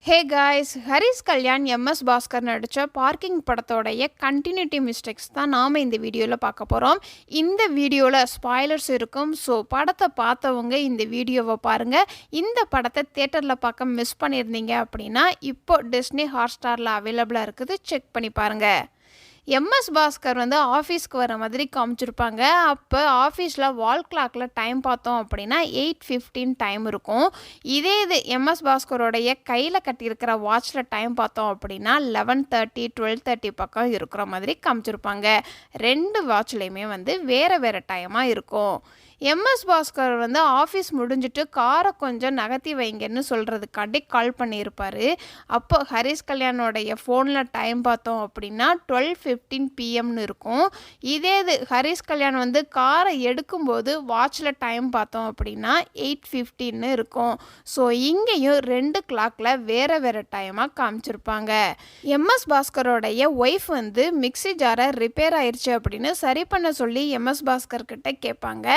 Hey guys, Harish Kalyan MS Bhaskar நடித்த parking படத்தோடைய continuity mistakes தான் நாம் இந்த வீடியோவில் பார்க்க போகிறோம். இந்த வீடியோவில் ஸ்பாய்லர்ஸ் இருக்கும். ஸோ படத்தை பார்த்தவங்க இந்த வீடியோவை பாருங்கள். இந்த படத்தை தேட்டரில் பார்க்க மிஸ் பண்ணியிருந்தீங்க அப்படின்னா இப்போ டிஸ்னி ஹாட்ஸ்டாரில் அவைலபிளாக இருக்குது, செக் பண்ணி பாருங்கள். எம்எஸ் பாஸ்கர் வந்து ஆஃபீஸ்க்கு வர மாதிரி காமிச்சிருப்பாங்க. அப்போ ஆஃபீஸில் வால் கிளாக்கில் டைம் பார்த்தோம் அப்படின்னா 8:15 டைம் இருக்கும். இது எம்எஸ் பாஸ்கரோடைய கையில் கட்டியிருக்கிற வாட்சில் டைம் பார்த்தோம் அப்படின்னா 11:30 12:30 பக்கம் இருக்கிற மாதிரி காமிச்சிருப்பாங்க. ரெண்டு வாட்ச்லேயுமே வந்து வேறு வேறு டைமாக இருக்கும். எம்எஸ் பாஸ்கர் வந்து ஆஃபீஸ் முடிஞ்சிட்டு காரை கொஞ்சம் நகர்த்தி வைங்கன்னு சொல்கிறதுக்காண்டி கால் பண்ணியிருப்பார். அப்போ ஹரிஷ் கல்யாணோடைய ஃபோனில் டைம் பார்த்தோம் அப்படின்னா 12:15 PM இருக்கும். இது ஹரிஷ் கல்யாண் வந்து காரை எடுக்கும்போது வாட்சில் டைம் பார்த்தோம் அப்படின்னா 8:15 இருக்கும். ஸோ இங்கேயும் ரெண்டு கிளாக்கில் வேறு வேறு டைமாக காமிச்சிருப்பாங்க. எம்எஸ் பாஸ்கரோடைய ஒய்ஃப் வந்து மிக்சி ஜாரை ரிப்பேர் ஆயிடுச்சு அப்படின்னு சரி பண்ண சொல்லி எம்எஸ் பாஸ்கர் கிட்ட கேட்பாங்க.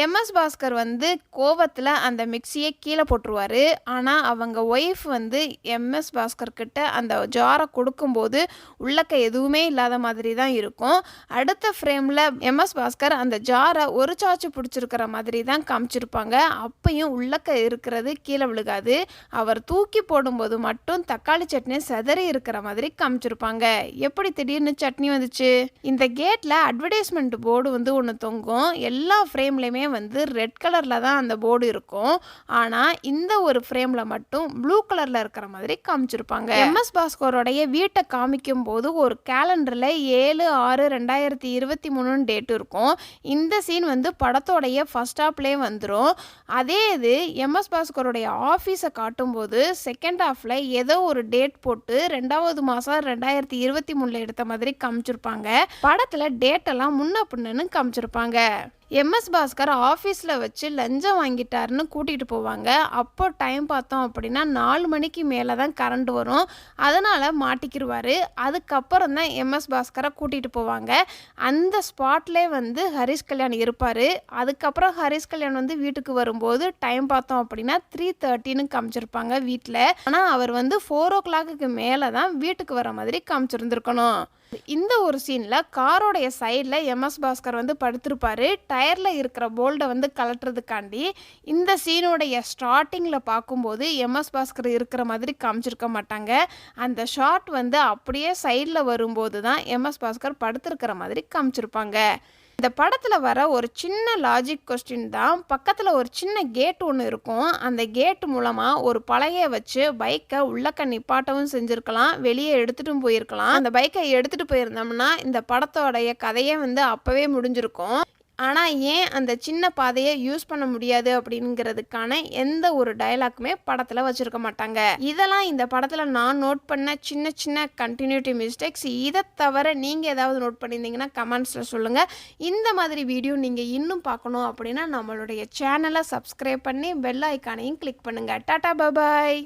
எம்எஸ் பாஸ்கர் வந்து கோவத்தில் அந்த மிக்சியை கீழே போட்டுருவார். ஆனால் அவங்க ஒய்ஃப் வந்து எம்எஸ் பாஸ்கர் கிட்ட அந்த ஜாரை கொடுக்கும்போது உள்ளக்க எதுவுமே இல்லாத மாதிரி தான் இருக்கும். அடுத்த ஃப்ரேமில் எம்எஸ் பாஸ்கர் அந்த ஜாரை ஒரு சாச்சு பிடிச்சிருக்கிற மாதிரி தான் காமிச்சிருப்பாங்க. அப்பையும் உள்ளக்க இருக்கிறது கீழே விழுகாது. அவர் தூக்கி போடும்போது மட்டும் தக்காளி சட்னி செதறி இருக்கிற மாதிரி காமிச்சிருப்பாங்க. எப்படி திடீர்னு சட்னி வந்துச்சு? இந்த கேட்டில் அட்வர்டைஸ்மெண்ட் போர்டு வந்து ஒன்று தொங்கும். எல்லா ஃப்ரேம்லேயுமே வந்து ரெட் கலரில் தான் அந்த போர்டு இருக்கும். ஆனால் இந்த ஒரு ஃப்ரேமில் மட்டும் ப்ளூ கலரில் இருக்கிற மாதிரி காமிச்சிருப்பாங்க. எம்எஸ் பாஸ்கரோடைய வீட்டை காமிக்கும் போது ஒரு கேலண்டரில் 7/6/2023 டேட் இருக்கும். இந்த சீன் வந்து படத்தோடைய ஃபர்ஸ்ட் ஹாஃப்லேயே வந்துடும். அதே இது எம்எஸ் பாஸ்கரோடைய ஆஃபீஸை காட்டும்போது செகண்ட் ஹாஃபில் ஏதோ ஒரு டேட் போட்டு 2வது மாதம் 2023 எடுத்த மாதிரி காமிச்சிருப்பாங்க. படத்தில் டேட்டெல்லாம் முன்ன பின்னன்னு காமிச்சிருப்பாங்க. எம்எஸ் பாஸ்கர் ஆஃபீஸில் வச்சு லஞ்சம் வாங்கிட்டாருன்னு கூட்டிகிட்டு போவாங்க. அப்போ டைம் பார்த்தோம் அப்படின்னா 4 மணிக்கு மேலே தான் கரண்ட் வரும். அதனால் மாட்டிக்கிடுவார். அதுக்கப்புறம் தான் எம்எஸ் பாஸ்கரை கூட்டிகிட்டு போவாங்க. அந்த ஸ்பாட்லேயே வந்து ஹரிஷ் கல்யாண் இருப்பார். அதுக்கப்புறம் ஹரிஷ் கல்யாண் வந்து வீட்டுக்கு வரும்போது டைம் பார்த்தோம் அப்படின்னா 3:30ன்னு காமிச்சிருப்பாங்க வீட்டில். ஆனால் அவர் வந்து 4 o'clock மேலே தான் வீட்டுக்கு வர மாதிரி காமிச்சிருந்துருக்கணும். இந்த ஒரு சீனில் காரோடைய சைடில் எம்எஸ் பாஸ்கர் வந்து படுத்திருப்பார். டயரில் இருக்கிற போல்டை வந்து கலட்டுறதுக்காண்டி இந்த சீனோடைய ஸ்டார்டிங்கில் பார்க்கும்போது எம்எஸ் பாஸ்கர் இருக்கிற மாதிரி காமிச்சிருக்க மாட்டாங்க. அந்த ஷாட் வந்து அப்படியே சைடில் வரும்போது தான் எம்எஸ் பாஸ்கர் படுத்திருக்கிற மாதிரி காமிச்சிருப்பாங்க. இந்த படத்தில் வர ஒரு சின்ன லாஜிக் கொஸ்டின் தான், பக்கத்தில் ஒரு சின்ன கேட் ஒன்று இருக்கும். அந்த கேட் மூலமாக ஒரு பலகையை வச்சு பைக்கை உள்ளக்க நிப்பாட்டவும் செஞ்சுருக்கலாம், வெளியே எடுத்துகிட்டும் போயிருக்கலாம். அந்த பைக்கை எடுத்துகிட்டு போயிருந்தோம்னா இந்த படத்தோடைய கதையே வந்து அப்போவே முடிஞ்சிருக்கும். ஆனால் ஏன் அந்த சின்ன பாதையை யூஸ் பண்ண முடியாது அப்படிங்கிறதுக்கான எந்த ஒரு டயலாக்குமே படத்தில் வச்சுருக்க மாட்டாங்க. இதெல்லாம் இந்த படத்தில் நான் நோட் பண்ண சின்ன சின்ன கண்டினியூட்டி மிஸ்டேக்ஸ். இதை தவிர நீங்கள் ஏதாவது நோட் பண்ணியிருந்தீங்கன்னா கமெண்ட்ஸில் சொல்லுங்கள். இந்த மாதிரி வீடியோ நீங்கள் இன்னும் பார்க்கணும் அப்படின்னா நம்மளுடைய சேனலை சப்ஸ்கிரைப் பண்ணி பெல் ஐக்கானையும் கிளிக் பண்ணுங்கள். டாடா பாய்.